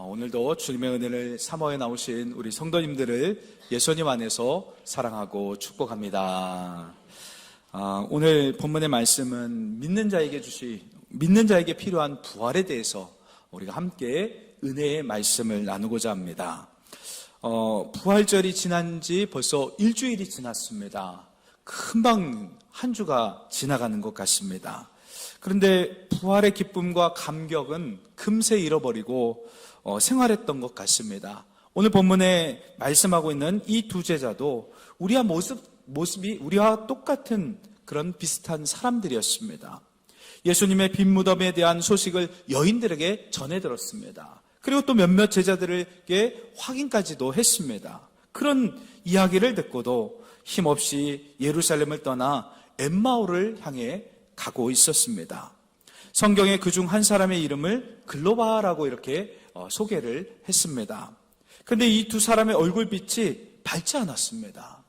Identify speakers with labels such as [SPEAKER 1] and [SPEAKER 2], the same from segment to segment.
[SPEAKER 1] 오늘도 주님의 은혜를 사모해 나오신 우리 성도님들을 예수님 안에서 사랑하고 축복합니다. 오늘 본문의 말씀은 믿는 자에게 필요한 부활에 대해서 우리가 함께 은혜의 말씀을 나누고자 합니다. 부활절이 지난 지 벌써 일주일이 지났습니다. 금방 한 주가 지나가는 것 같습니다. 그런데 부활의 기쁨과 감격은 금세 잃어버리고 생활했던 것 같습니다. 오늘 본문에 말씀하고 있는 이 두 제자도 우리와 모습이 우리와 똑같은 그런 비슷한 사람들이었습니다. 예수님의 빈 무덤에 대한 소식을 여인들에게 전해 들었습니다. 그리고 또 몇몇 제자들에게 확인까지도 했습니다. 그런 이야기를 듣고도 힘없이 예루살렘을 떠나 엠마오를 향해 가고 있었습니다. 성경에 그중 한 사람의 이름을 글로바라고 이렇게 소개를 했습니다. 그런데 이 두 사람의 얼굴빛이 밝지 않았습니다.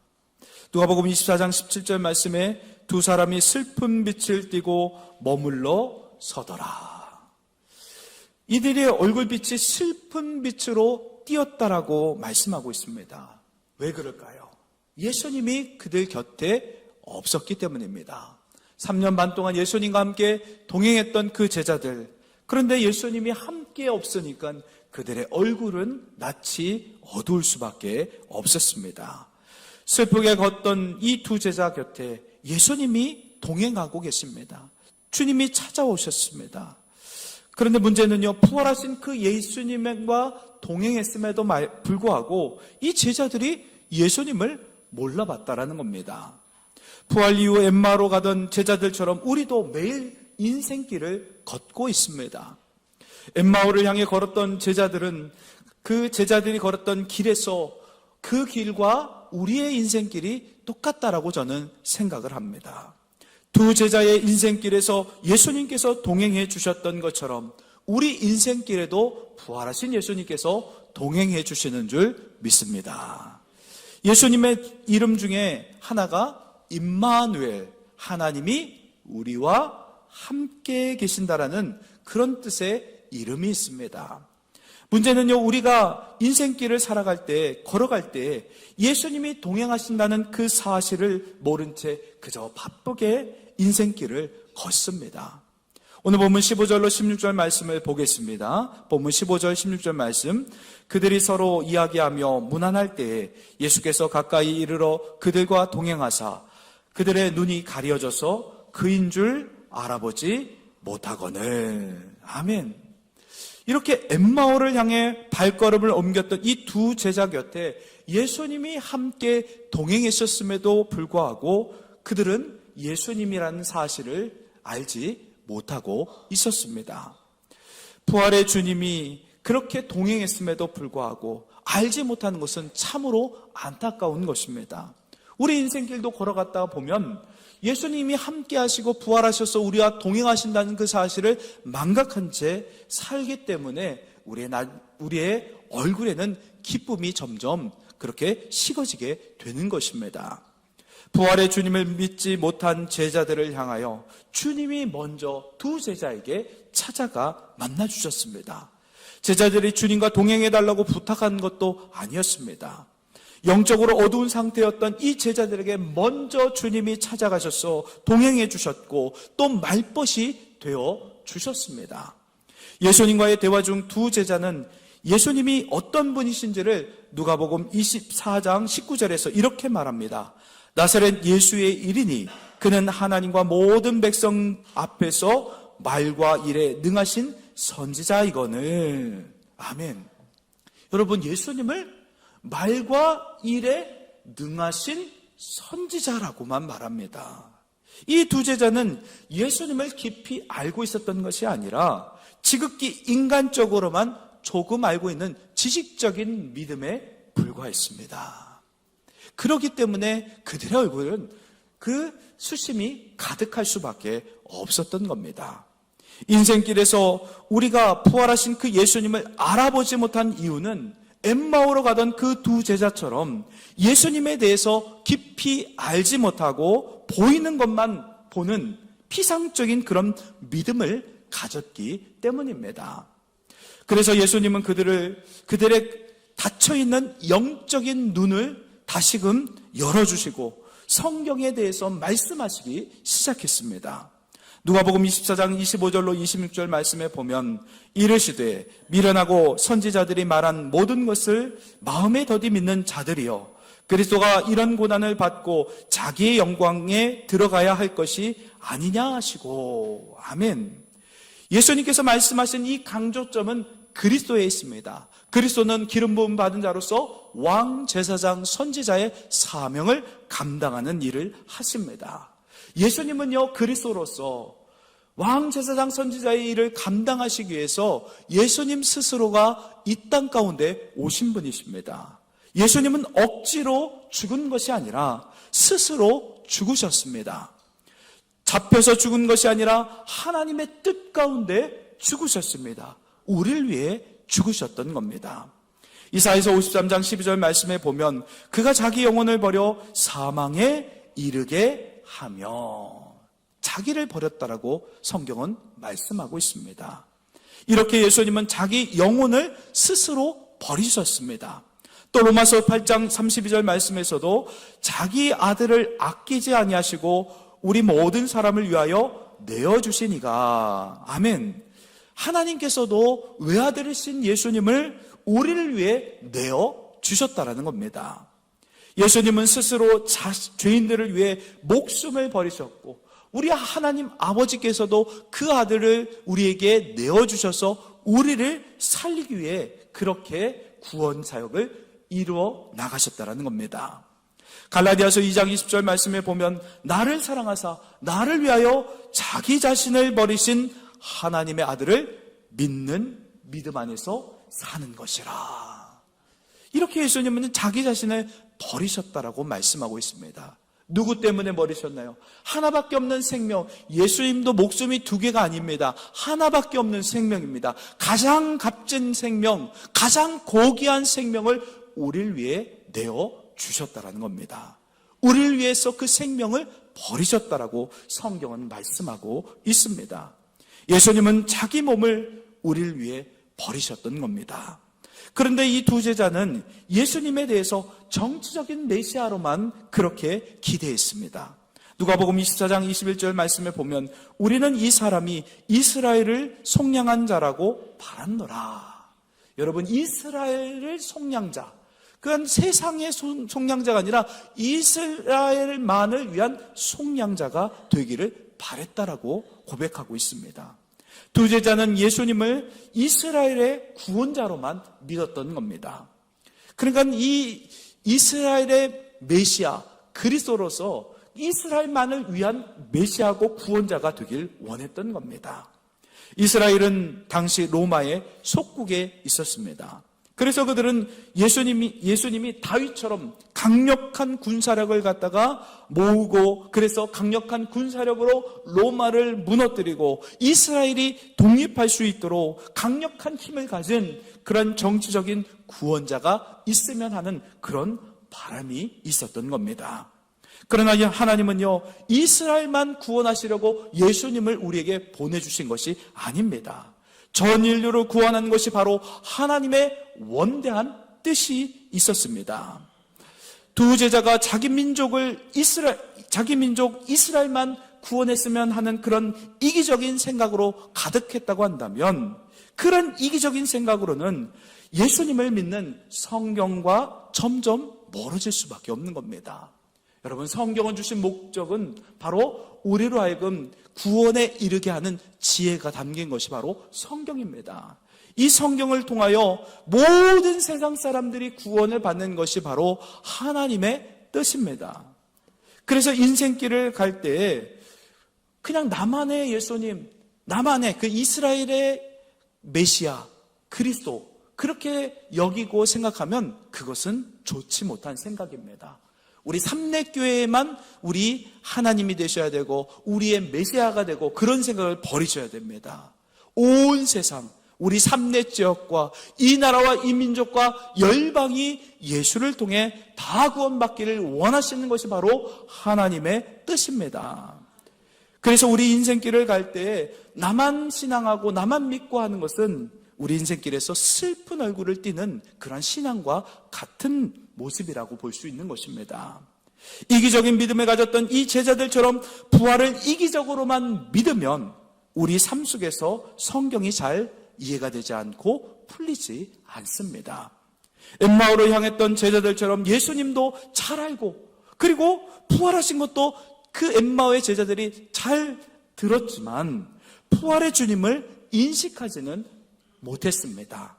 [SPEAKER 1] 누가복음 24장 17절 말씀에 두 사람이 슬픈 빛을 띠고 머물러 서더라. 이들의 얼굴빛이 슬픈 빛으로 띄었다라고 말씀하고 있습니다. 왜 그럴까요? 예수님이 그들 곁에 없었기 때문입니다. 3년 반 동안 예수님과 함께 동행했던 그 제자들, 그런데 예수님이 함께 없으니까 그들의 얼굴은 낯이 어두울 수밖에 없었습니다. 슬프게 걷던 이 두 제자 곁에 예수님이 동행하고 계십니다. 주님이 찾아오셨습니다. 그런데 문제는요, 부활하신 그 예수님과 동행했음에도 불구하고 이 제자들이 예수님을 몰라봤다라는 겁니다. 부활 이후 엠마오로 가던 제자들처럼 우리도 매일 인생길을 걷고 있습니다. 엠마오를 향해 걸었던 제자들은 그 제자들이 걸었던 길에서 그 길과 우리의 인생길이 똑같다라고 저는 생각을 합니다. 두 제자의 인생길에서 예수님께서 동행해 주셨던 것처럼 우리 인생길에도 부활하신 예수님께서 동행해 주시는 줄 믿습니다. 예수님의 이름 중에 하나가 임마누엘, 하나님이 우리와 함께 계신다라는 그런 뜻의 이름이 있습니다. 문제는요, 우리가 인생길을 살아갈 때, 걸어갈 때 예수님이 동행하신다는 그 사실을 모른 채 그저 바쁘게 인생길을 걷습니다. 오늘 본문 15절로 16절 말씀을 보겠습니다. 본문 15절 16절 말씀. 그들이 서로 이야기하며 무난할 때에 예수께서 가까이 이르러 그들과 동행하사 그들의 눈이 가려져서 그인 줄 알아보지 못하거늘. 아멘. 이렇게 엠마오를 향해 발걸음을 옮겼던 이 두 제자 곁에 예수님이 함께 동행했었음에도 불구하고 그들은 예수님이라는 사실을 알지 못하고 있었습니다. 부활의 주님이 그렇게 동행했음에도 불구하고 알지 못하는 것은 참으로 안타까운 것입니다. 우리 인생길도 걸어갔다가 보면 예수님이 함께 하시고 부활하셔서 우리와 동행하신다는 그 사실을 망각한 채 살기 때문에 우리의 얼굴에는 기쁨이 점점 그렇게 식어지게 되는 것입니다. 부활의 주님을 믿지 못한 제자들을 향하여 주님이 먼저 두 제자에게 찾아가 만나주셨습니다. 제자들이 주님과 동행해달라고 부탁한 것도 아니었습니다. 영적으로 어두운 상태였던 이 제자들에게 먼저 주님이 찾아가셔서 동행해 주셨고 또 말벗이 되어 주셨습니다. 예수님과의 대화 중 두 제자는 예수님이 어떤 분이신지를 누가복음 24장 19절에서 이렇게 말합니다. 나사렛 예수의 일이니 그는 하나님과 모든 백성 앞에서 말과 일에 능하신 선지자이거늘. 아멘. 여러분, 예수님을 말과 일에 능하신 선지자라고만 말합니다. 이 두 제자는 예수님을 깊이 알고 있었던 것이 아니라 지극히 인간적으로만 조금 알고 있는 지식적인 믿음에 불과했습니다. 그렇기 때문에 그들의 얼굴은 그 수심이 가득할 수밖에 없었던 겁니다. 인생길에서 우리가 부활하신 그 예수님을 알아보지 못한 이유는 엠마오로 가던 그 두 제자처럼 예수님에 대해서 깊이 알지 못하고 보이는 것만 보는 피상적인 그런 믿음을 가졌기 때문입니다. 그래서 예수님은 그들의 닫혀있는 영적인 눈을 다시금 열어주시고 성경에 대해서 말씀하시기 시작했습니다. 누가복음 24장 25절로 26절 말씀에 보면 이르시되 미련하고 선지자들이 말한 모든 것을 마음에 더디 믿는 자들이여 그리스도가 이런 고난을 받고 자기의 영광에 들어가야 할 것이 아니냐 하시고. 아멘. 예수님께서 말씀하신 이 강조점은 그리스도에 있습니다. 그리스도는 기름 부음 받은 자로서 왕, 제사장, 선지자의 사명을 감당하는 일을 하십니다. 예수님은요, 그리스도로서 왕, 제사장, 선지자의 일을 감당하시기 위해서 예수님 스스로가 이 땅 가운데 오신 분이십니다. 예수님은 억지로 죽은 것이 아니라 스스로 죽으셨습니다. 잡혀서 죽은 것이 아니라 하나님의 뜻 가운데 죽으셨습니다. 우리를 위해 죽으셨던 겁니다. 이사야서 53장 12절 말씀에 보면 그가 자기 영혼을 버려 사망에 이르게 하며 자기를 버렸다라고 성경은 말씀하고 있습니다. 이렇게 예수님은 자기 영혼을 스스로 버리셨습니다. 또 로마서 8장 32절 말씀에서도 자기 아들을 아끼지 아니하시고 우리 모든 사람을 위하여 내어주시니가. 아멘. 하나님께서도 외아들이신 예수님을 우리를 위해 내어주셨다라는 겁니다. 예수님은 스스로 죄인들을 위해 목숨을 버리셨고 우리 하나님 아버지께서도 그 아들을 우리에게 내어주셔서 우리를 살리기 위해 그렇게 구원 사역을 이루어 나가셨다라는 겁니다. 갈라디아서 2장 20절 말씀에 보면 나를 사랑하사 나를 위하여 자기 자신을 버리신 하나님의 아들을 믿는 믿음 안에서 사는 것이라. 이렇게 예수님은 자기 자신을 버리셨다라고 말씀하고 있습니다. 누구 때문에 버리셨나요? 하나밖에 없는 생명. 예수님도 목숨이 2개가 아닙니다. 하나밖에 없는 생명입니다. 가장 값진 생명, 가장 고귀한 생명을 우리를 위해 내어주셨다라는 겁니다. 우리를 위해서 그 생명을 버리셨다라고 성경은 말씀하고 있습니다. 예수님은 자기 몸을 우리를 위해 버리셨던 겁니다. 그런데 이 두 제자는 예수님에 대해서 정치적인 메시아로만 그렇게 기대했습니다. 누가복음 24장 21절 말씀에 보면 우리는 이 사람이 이스라엘을 속량한 자라고 바랐노라. 여러분, 이스라엘을 속량자, 그건 세상의 속량자가 아니라 이스라엘만을 위한 속량자가 되기를 바랬다라고 고백하고 있습니다. 두 제자는 예수님을 이스라엘의 구원자로만 믿었던 겁니다. 그러니까 이 이스라엘의 메시아 그리스도로서 이스라엘만을 위한 메시아고 구원자가 되길 원했던 겁니다. 이스라엘은 당시 로마의 속국에 있었습니다. 그래서 그들은 예수님이 다윗처럼 강력한 군사력을 갖다가 모으고 그래서 강력한 군사력으로 로마를 무너뜨리고 이스라엘이 독립할 수 있도록 강력한 힘을 가진 그런 정치적인 구원자가 있으면 하는 그런 바람이 있었던 겁니다. 그러나 하나님은요, 이스라엘만 구원하시려고 예수님을 우리에게 보내주신 것이 아닙니다. 전 인류를 구원하는 것이 바로 하나님의 원대한 뜻이 있었습니다. 두 제자가 자기 민족 이스라엘만 구원했으면 하는 그런 이기적인 생각으로 가득했다고 한다면 그런 이기적인 생각으로는 예수님을 믿는 성경과 점점 멀어질 수밖에 없는 겁니다. 여러분, 성경은 주신 목적은 바로 우리로 하여금 구원에 이르게 하는 지혜가 담긴 것이 바로 성경입니다. 이 성경을 통하여 모든 세상 사람들이 구원을 받는 것이 바로 하나님의 뜻입니다. 그래서 인생길을 갈 때 그냥 나만의 예수님, 나만의 그 이스라엘의 메시아, 그리스도 그렇게 여기고 생각하면 그것은 좋지 못한 생각입니다. 우리 삼례교회에만 우리 하나님이 되셔야 되고 우리의 메시아가 되고 그런 생각을 버리셔야 됩니다. 온 세상 우리 삼례지역과 이 나라와 이 민족과 열방이 예수를 통해 다 구원받기를 원하시는 것이 바로 하나님의 뜻입니다. 그래서 우리 인생길을 갈 때 나만 신앙하고 나만 믿고 하는 것은 우리 인생길에서 슬픈 얼굴을 띠는 그런 신앙과 같은 모습이라고 볼 수 있는 것입니다. 이기적인 믿음을 가졌던 이 제자들처럼 부활을 이기적으로만 믿으면 우리 삶 속에서 성경이 잘 이해가 되지 않고 풀리지 않습니다. 엠마오로 향했던 제자들처럼 예수님도 잘 알고, 그리고 부활하신 것도 그 엠마오의 제자들이 잘 들었지만 부활의 주님을 인식하지는 못했습니다.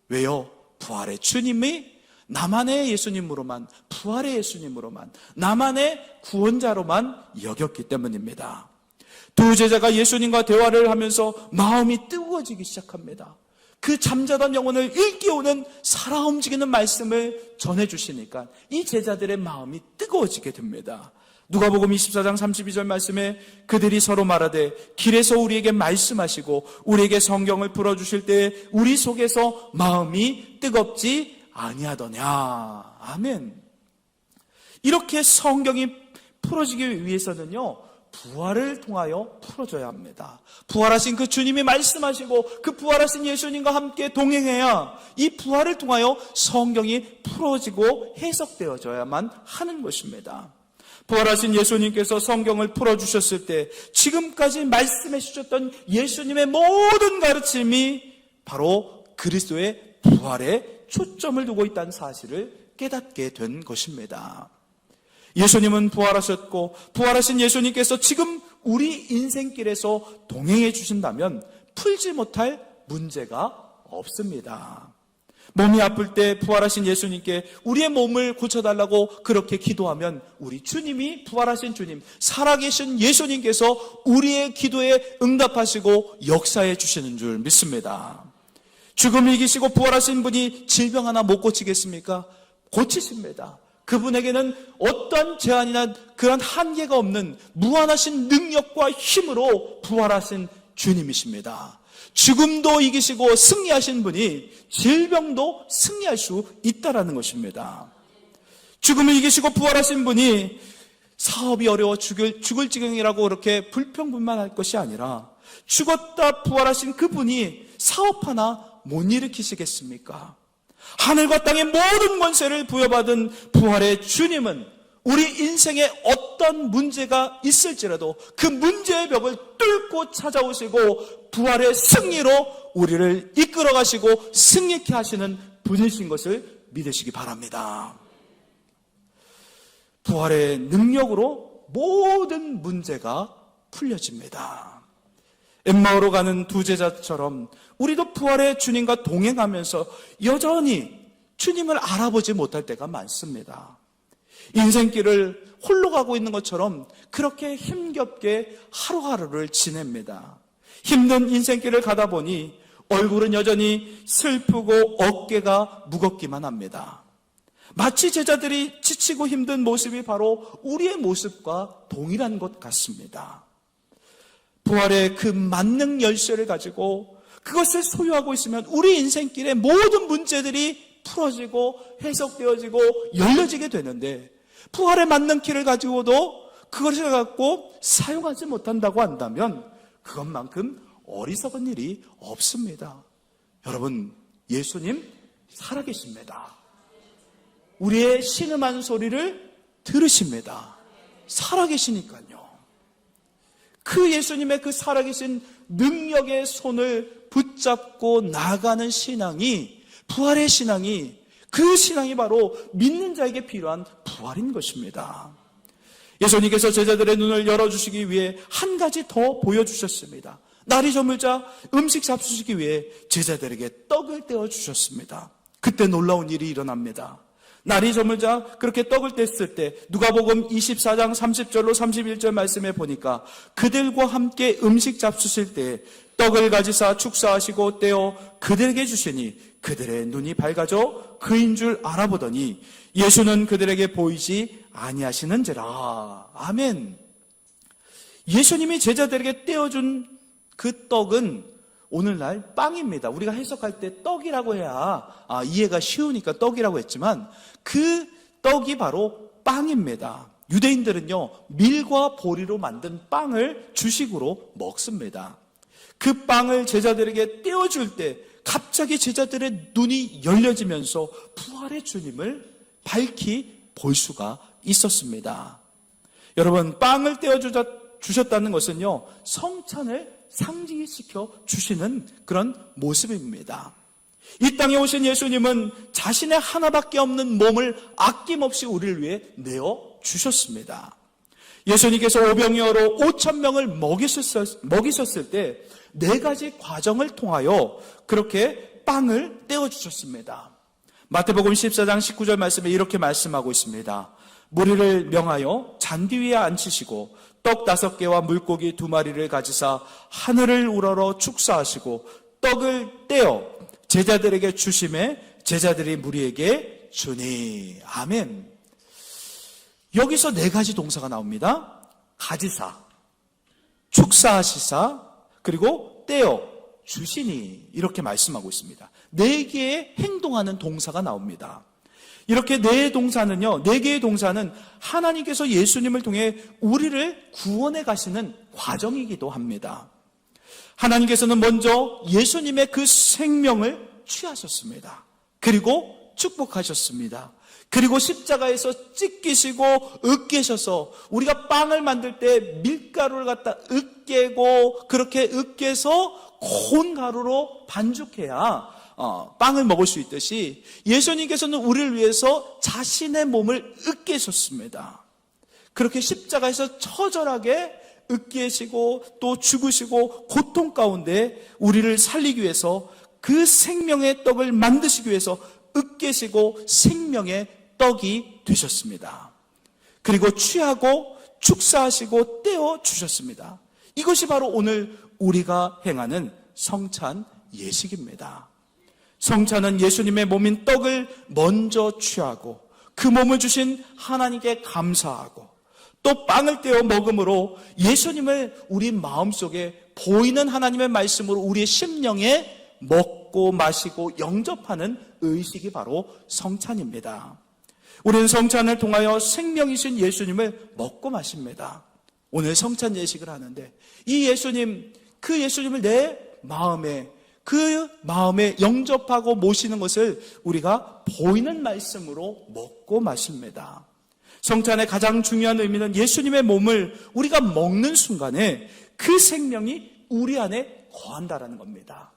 [SPEAKER 1] 왜요? 부활의 주님이 나만의 예수님으로만, 부활의 예수님으로만, 나만의 구원자로만 여겼기 때문입니다. 두 제자가 예수님과 대화를 하면서 마음이 뜨거워지기 시작합니다. 그 잠자던 영혼을 일깨우는 살아 움직이는 말씀을 전해주시니까 이 제자들의 마음이 뜨거워지게 됩니다. 누가복음 24장 32절 말씀에 그들이 서로 말하되 길에서 우리에게 말씀하시고 우리에게 성경을 풀어주실 때 우리 속에서 마음이 뜨겁지 아니하더냐. 아멘. 이렇게 성경이 풀어지기 위해서는요, 부활을 통하여 풀어져야 합니다. 부활하신 그 주님이 말씀하시고 그 부활하신 예수님과 함께 동행해야 이 부활을 통하여 성경이 풀어지고 해석되어져야만 하는 것입니다. 부활하신 예수님께서 성경을 풀어주셨을 때 지금까지 말씀해 주셨던 예수님의 모든 가르침이 바로 그리스도의 부활에 초점을 두고 있다는 사실을 깨닫게 된 것입니다. 예수님은 부활하셨고 부활하신 예수님께서 지금 우리 인생길에서 동행해 주신다면 풀지 못할 문제가 없습니다. 몸이 아플 때 부활하신 예수님께 우리의 몸을 고쳐달라고 그렇게 기도하면 우리 주님이, 부활하신 주님, 살아계신 예수님께서 우리의 기도에 응답하시고 역사해 주시는 줄 믿습니다. 죽음을 이기시고 부활하신 분이 질병 하나 못 고치겠습니까? 고치십니다. 그분에게는 어떤 제한이나 그런 한계가 없는 무한하신 능력과 힘으로 부활하신 주님이십니다. 죽음도 이기시고 승리하신 분이 질병도 승리할 수 있다라는 것입니다. 죽음을 이기시고 부활하신 분이 사업이 어려워 죽을 지경이라고 그렇게 불평불만할 것이 아니라 죽었다 부활하신 그분이 사업 하나 못 일으키시겠습니까? 하늘과 땅의 모든 권세를 부여받은 부활의 주님은 우리 인생에 어떤 문제가 있을지라도 그 문제의 벽을 뚫고 찾아오시고 부활의 승리로 우리를 이끌어 가시고 승리케 하시는 분이신 것을 믿으시기 바랍니다. 부활의 능력으로 모든 문제가 풀려집니다. 엠마오로 가는 두 제자처럼 우리도 부활의 주님과 동행하면서 여전히 주님을 알아보지 못할 때가 많습니다. 인생길을 홀로 가고 있는 것처럼 그렇게 힘겹게 하루하루를 지냅니다. 힘든 인생길을 가다 보니 얼굴은 여전히 슬프고 어깨가 무겁기만 합니다. 마치 제자들이 지치고 힘든 모습이 바로 우리의 모습과 동일한 것 같습니다. 부활의 그 만능 열쇠를 가지고 그것을 소유하고 있으면 우리 인생길의 모든 문제들이 풀어지고 해석되어지고 열려지게 되는데 부활의 만능 키를 가지고도 그것을 갖고 사용하지 못한다고 한다면 그것만큼 어리석은 일이 없습니다. 여러분, 예수님 살아계십니다. 우리의 신음한 소리를 들으십니다. 살아계시니까요. 그 예수님의 그 살아계신 능력의 손을 붙잡고 나가는 신앙이, 부활의 신앙이, 그 신앙이 바로 믿는 자에게 필요한 부활인 것입니다. 예수님께서 제자들의 눈을 열어주시기 위해 한 가지 더 보여주셨습니다. 날이 저물자 음식 잡수시기 위해 제자들에게 떡을 떼어주셨습니다. 그때 놀라운 일이 일어납니다. 날이 저물자 그렇게 떡을 뗐을 때 누가복음 24장 30절로 31절 말씀에 보니까 그들과 함께 음식 잡수실 때 떡을 가지사 축사하시고 떼어 그들에게 주시니 그들의 눈이 밝아져 그인 줄 알아보더니 예수는 그들에게 보이지 아니하시는지라. 아멘. 예수님이 제자들에게 떼어준 그 떡은 오늘날 빵입니다. 우리가 해석할 때 떡이라고 해야 이해가 쉬우니까 떡이라고 했지만 그 떡이 바로 빵입니다. 유대인들은요, 밀과 보리로 만든 빵을 주식으로 먹습니다. 그 빵을 제자들에게 떼어줄 때 갑자기 제자들의 눈이 열려지면서 부활의 주님을 밝히 볼 수가 있었습니다. 여러분, 빵을 떼어주셨다는 것은요, 성찬을 상징시켜 주시는 그런 모습입니다. 이 땅에 오신 예수님은 자신의 하나밖에 없는 몸을 아낌없이 우리를 위해 내어 주셨습니다. 예수님께서 오병이어로 5,000명을 먹이셨을 때 4가지 과정을 통하여 그렇게 빵을 떼어주셨습니다. 마태복음 14장 19절 말씀에 이렇게 말씀하고 있습니다. 무리를 명하여 잔디 위에 앉히시고 떡 5개와 물고기 2마리를 가지사 하늘을 우러러 축사하시고 떡을 떼어 제자들에게 주심에 제자들이 무리에게 주니. 아멘. 여기서 4가지 동사가 나옵니다. 가지사, 축사하시사, 그리고 떼어 주시니, 이렇게 말씀하고 있습니다. 4개의 행동하는 동사가 나옵니다. 이렇게 4개의 동사는 하나님께서 예수님을 통해 우리를 구원해 가시는 과정이기도 합니다. 하나님께서는 먼저 예수님의 그 생명을 취하셨습니다. 그리고 축복하셨습니다. 그리고 십자가에서 찢기시고 으깨셔서, 우리가 빵을 만들 때 밀가루를 갖다 으깨고 그렇게 으깨서 고운 가루로 반죽해야 빵을 먹을 수 있듯이 예수님께서는 우리를 위해서 자신의 몸을 으깨셨습니다. 그렇게 십자가에서 처절하게 으깨시고 또 죽으시고 고통 가운데 우리를 살리기 위해서 그 생명의 떡을 만드시기 위해서 으깨시고 생명의 떡이 되셨습니다. 그리고 취하고 축사하시고 떼어 주셨습니다. 이것이 바로 오늘 우리가 행하는 성찬 예식입니다. 성찬은 예수님의 몸인 떡을 먼저 취하고 그 몸을 주신 하나님께 감사하고 또 빵을 떼어 먹음으로 예수님을 우리 마음속에 보이는 하나님의 말씀으로 우리의 심령에 먹고 마시고 영접하는 의식이 바로 성찬입니다. 우리는 성찬을 통하여 생명이신 예수님을 먹고 마십니다. 오늘 성찬 예식을 하는데 이 예수님, 그 예수님을 내 마음에, 그 마음에 영접하고 모시는 것을 우리가 보이는 말씀으로 먹고 마십니다. 성찬의 가장 중요한 의미는 예수님의 몸을 우리가 먹는 순간에 그 생명이 우리 안에 거한다라는 겁니다.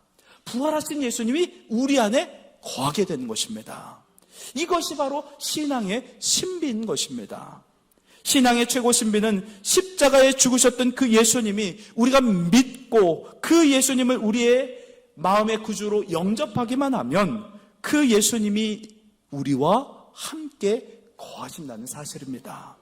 [SPEAKER 1] 부활하신 예수님이 우리 안에 거하게 되는 것입니다. 이것이 바로 신앙의 신비인 것입니다. 신앙의 최고 신비는 십자가에 죽으셨던 그 예수님이 우리가 믿고 그 예수님을 우리의 마음의 구주로 영접하기만 하면 그 예수님이 우리와 함께 거하신다는 사실입니다.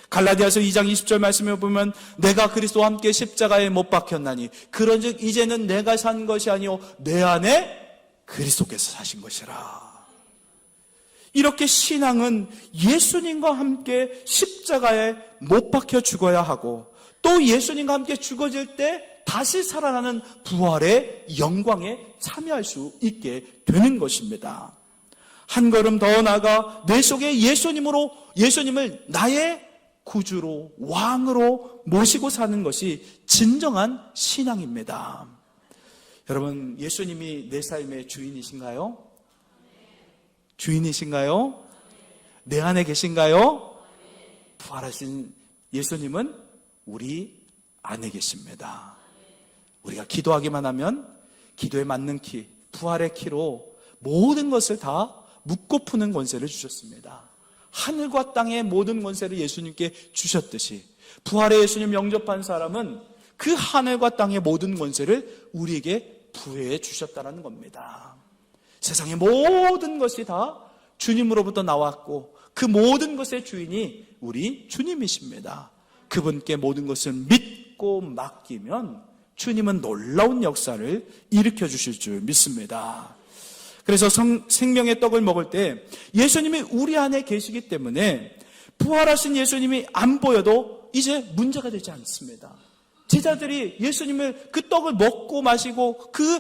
[SPEAKER 1] 갈라디아서 2장 20절 말씀에 보면 내가 그리스도와 함께 십자가에 못 박혔나니 그런즉 이제는 내가 산 것이 아니요 내 안에 그리스도께서 사신 것이라. 이렇게 신앙은 예수님과 함께 십자가에 못 박혀 죽어야 하고 또 예수님과 함께 죽어질 때 다시 살아나는 부활의 영광에 참여할 수 있게 되는 것입니다. 한 걸음 더 나아가 내 속에 예수님을 나의 구주로 왕으로 모시고 사는 것이 진정한 신앙입니다. 여러분, 예수님이 내 삶의 주인이신가요? 주인이신가요? 내 안에 계신가요? 부활하신 예수님은 우리 안에 계십니다. 우리가 기도하기만 하면 기도에 맞는 키, 부활의 키로 모든 것을 다 묻고 푸는 권세를 주셨습니다. 하늘과 땅의 모든 권세를 예수님께 주셨듯이 부활의 예수님 영접한 사람은 그 하늘과 땅의 모든 권세를 우리에게 부여해 주셨다는 겁니다. 세상의 모든 것이 다 주님으로부터 나왔고 그 모든 것의 주인이 우리 주님이십니다. 그분께 모든 것을 믿고 맡기면 주님은 놀라운 역사를 일으켜 주실 줄 믿습니다. 그래서 생명의 떡을 먹을 때 예수님이 우리 안에 계시기 때문에 부활하신 예수님이 안 보여도 이제 문제가 되지 않습니다. 제자들이 예수님을 그 떡을 먹고 마시고 그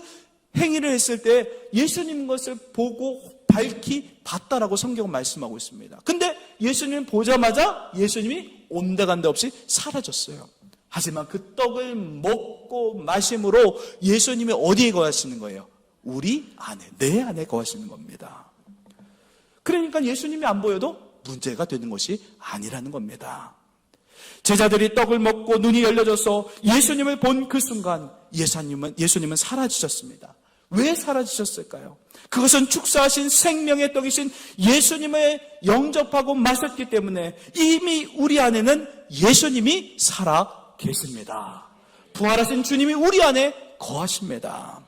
[SPEAKER 1] 행위를 했을 때 예수님 것을 보고 밝히 봤다라고 성경은 말씀하고 있습니다. 근데 예수님 보자마자 예수님이 온데간데 없이 사라졌어요. 하지만 그 떡을 먹고 마심으로 예수님이 어디에 거하시는 거예요? 우리 안에, 내 안에 거하시는 겁니다. 그러니까 예수님이 안 보여도 문제가 되는 것이 아니라는 겁니다. 제자들이 떡을 먹고 눈이 열려져서 예수님을 본 그 순간 예수님은 사라지셨습니다. 왜 사라지셨을까요? 그것은 축사하신 생명의 떡이신 예수님을 영접하고 마셨기 때문에 이미 우리 안에는 예수님이 살아 계십니다. 부활하신 주님이 우리 안에 거하십니다.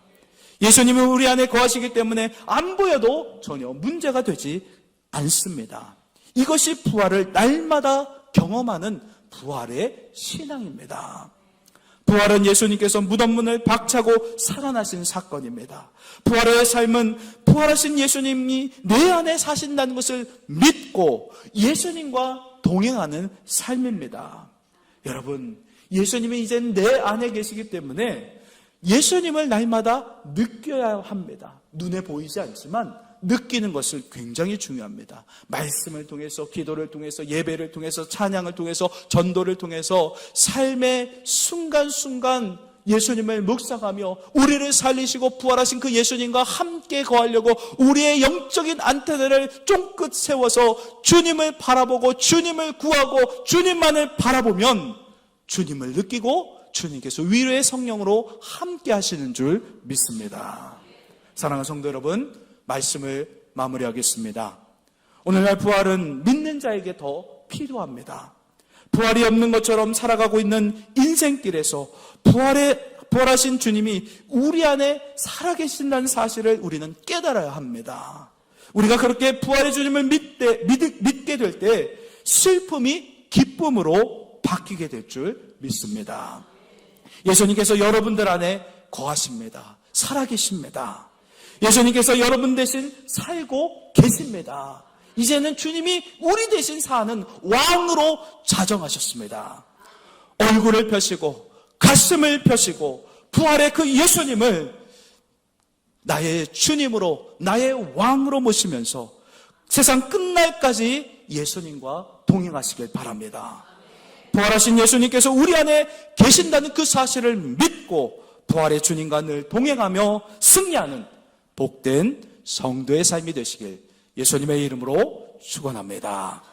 [SPEAKER 1] 예수님은 우리 안에 거하시기 때문에 안 보여도 전혀 문제가 되지 않습니다. 이것이 부활을 날마다 경험하는 부활의 신앙입니다. 부활은 예수님께서 무덤문을 박차고 살아나신 사건입니다. 부활의 삶은 부활하신 예수님이 내 안에 사신다는 것을 믿고 예수님과 동행하는 삶입니다. 여러분, 예수님이 이제 내 안에 계시기 때문에 예수님을 날마다 느껴야 합니다. 눈에 보이지 않지만 느끼는 것을 굉장히 중요합니다. 말씀을 통해서, 기도를 통해서, 예배를 통해서, 찬양을 통해서, 전도를 통해서 삶의 순간순간 예수님을 묵상하며 우리를 살리시고 부활하신 그 예수님과 함께 거하려고 우리의 영적인 안테나를 쫑긋 세워서 주님을 바라보고 주님을 구하고 주님만을 바라보면 주님을 느끼고 주님께서 위로의 성령으로 함께 하시는 줄 믿습니다. 사랑하는 성도 여러분, 말씀을 마무리하겠습니다. 오늘날 부활은 믿는 자에게 더 필요합니다. 부활이 없는 것처럼 살아가고 있는 인생길에서 부활하신 주님이 우리 안에 살아계신다는 사실을 우리는 깨달아야 합니다. 우리가 그렇게 부활의 주님을 믿게 될 때 슬픔이 기쁨으로 바뀌게 될 줄 믿습니다. 예수님께서 여러분들 안에 거하십니다. 살아계십니다. 예수님께서 여러분 대신 살고 계십니다. 이제는 주님이 우리 대신 사는 왕으로 자정하셨습니다. 얼굴을 펴시고 가슴을 펴시고 부활의 그 예수님을 나의 주님으로 나의 왕으로 모시면서 세상 끝날까지 예수님과 동행하시길 바랍니다. 부활하신 예수님께서 우리 안에 계신다는 그 사실을 믿고 부활의 주님과 늘 동행하며 승리하는 복된 성도의 삶이 되시길 예수님의 이름으로 축원합니다.